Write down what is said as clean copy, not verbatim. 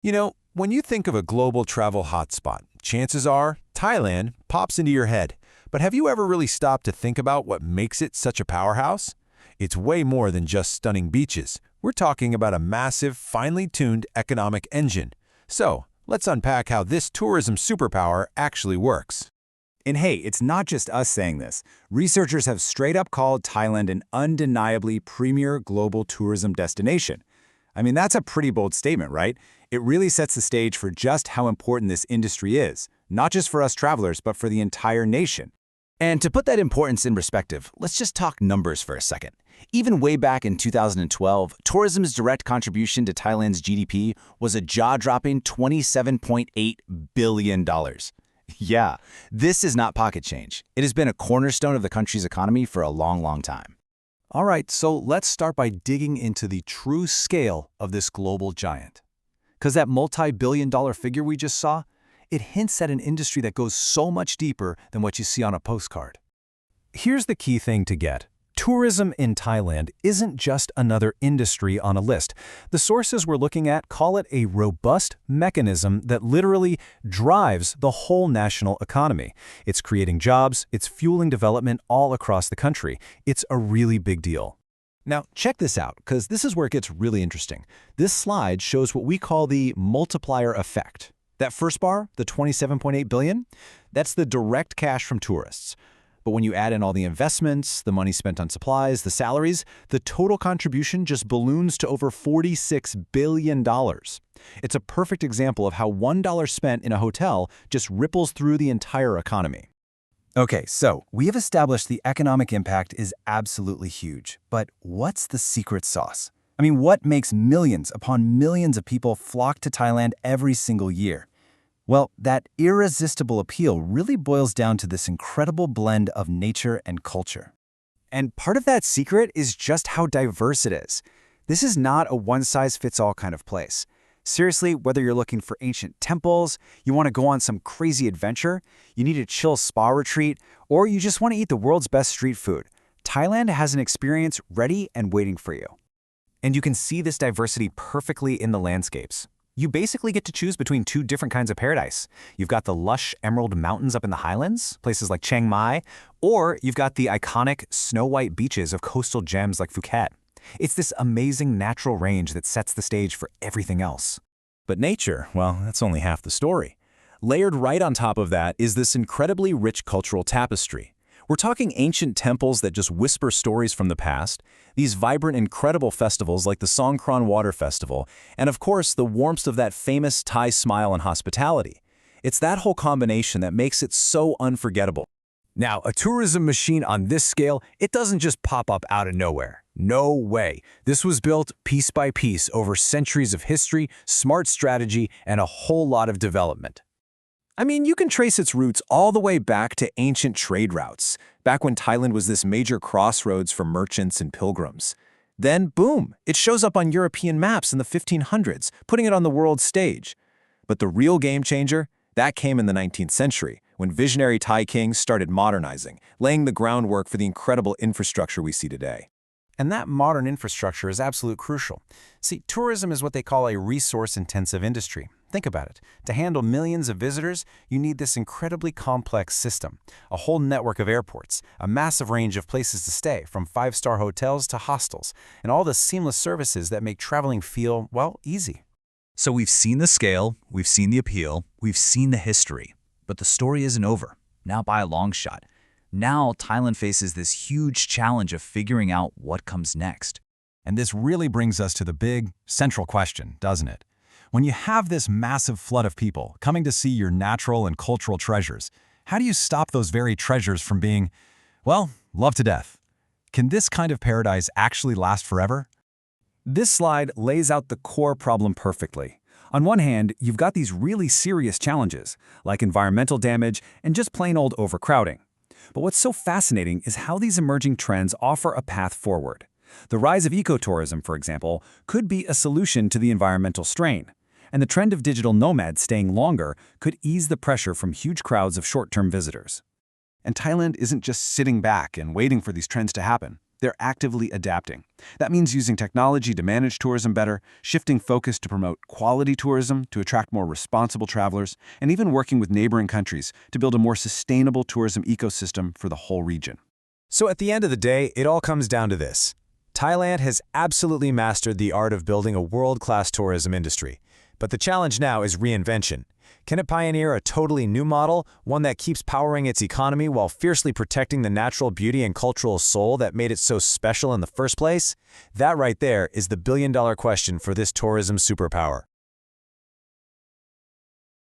When you think of a global travel hotspot, chances are Thailand pops into your head. But have you ever really stopped to think about what makes it such a powerhouse? It's way more than just stunning beaches. We're talking about a massive, finely tuned economic engine. So, let's unpack how this tourism superpower actually works. And hey, it's not just us saying this. Researchers have straight up called Thailand an undeniably premier global tourism destination. I mean, that's a pretty bold statement, right? It really sets the stage for just how important this industry is, not just for us travelers, but for the entire nation. And to put that importance in perspective, let's just talk numbers for a second. Even way back in 2012, tourism's direct contribution to Thailand's GDP was a jaw-dropping $27.8 billion. Yeah, this is not pocket change. It has been a cornerstone of the country's economy for a long, long time. All right, so let's start by digging into the true scale of this global giant. Because that multi-billion-dollar figure we just saw, it hints at an industry that goes so much deeper than what you see on a postcard. Here's the key thing to get. Tourism in Thailand isn't just another industry on a list. The sources we're looking at call it a robust mechanism that literally drives the whole national economy. It's creating jobs, it's fueling development all across the country. It's a really big deal. Now, check this out, because this is where it gets really interesting. This slide shows what we call the multiplier effect. That first bar, the $27.8 billion, that's the direct cash from tourists. But when you add in all the investments, the money spent on supplies, the salaries, the total contribution just balloons to over $46 billion. It's a perfect example of how $1 spent in a hotel just ripples through the entire economy. Okay, so we have established the economic impact is absolutely huge. But what's the secret sauce? I mean, what makes millions upon millions of people flock to Thailand every single year? Well, that irresistible appeal really boils down to this incredible blend of nature and culture. And part of that secret is just how diverse it is. This is not a one-size-fits-all kind of place. Seriously, whether you're looking for ancient temples, you want to go on some crazy adventure, you need a chill spa retreat, or you just want to eat the world's best street food, Thailand has an experience ready and waiting for you. And you can see this diversity perfectly in the landscapes. You basically get to choose between two different kinds of paradise. You've got the lush emerald mountains up in the highlands, places like Chiang Mai, or you've got the iconic snow-white beaches of coastal gems like Phuket. It's this amazing natural range that sets the stage for everything else. But nature, well, that's only half the story. Layered right on top of that is this incredibly rich cultural tapestry. We're talking ancient temples that just whisper stories from the past, these vibrant, incredible festivals like the Songkran Water Festival, and of course, the warmth of that famous Thai smile and hospitality. It's that whole combination that makes it so unforgettable. Now, a tourism machine on this scale, it doesn't just pop up out of nowhere. No way. This was built piece by piece over centuries of history, smart strategy, and a whole lot of development. I mean, you can trace its roots all the way back to ancient trade routes, back when Thailand was this major crossroads for merchants and pilgrims. Then, boom, it shows up on European maps in the 1500s, putting it on the world stage. But the real game changer, that came in the 19th century, when visionary Thai kings started modernizing, laying the groundwork for the incredible infrastructure we see today. And that modern infrastructure is absolutely crucial. See, tourism is what they call a resource-intensive industry. Think about it. To handle millions of visitors, you need this incredibly complex system, a whole network of airports, a massive range of places to stay, from five-star hotels to hostels, and all the seamless services that make traveling feel, well, easy. So we've seen the scale, we've seen the appeal, we've seen the history. But the story isn't over, not by a long shot. Now, Thailand faces this huge challenge of figuring out what comes next. And this really brings us to the big, central question, doesn't it? When you have this massive flood of people coming to see your natural and cultural treasures, how do you stop those very treasures from being, well, loved to death? Can this kind of paradise actually last forever? This slide lays out the core problem perfectly. On one hand, you've got these really serious challenges, like environmental damage and just plain old overcrowding. But what's so fascinating is how these emerging trends offer a path forward. The rise of ecotourism, for example, could be a solution to the environmental strain. And the trend of digital nomads staying longer could ease the pressure from huge crowds of short-term visitors. And Thailand isn't just sitting back and waiting for these trends to happen. they're actively adapting. That means using technology to manage tourism better, shifting focus to promote quality tourism to attract more responsible travelers, and even working with neighboring countries to build a more sustainable tourism ecosystem for the whole region. So at the end of the day, it all comes down to this. Thailand has absolutely mastered the art of building a world-class tourism industry. But the challenge now is reinvention. Can it pioneer a totally new model, one that keeps powering its economy while fiercely protecting the natural beauty and cultural soul that made it so special in the first place? That right there is the billion-dollar question for this tourism superpower.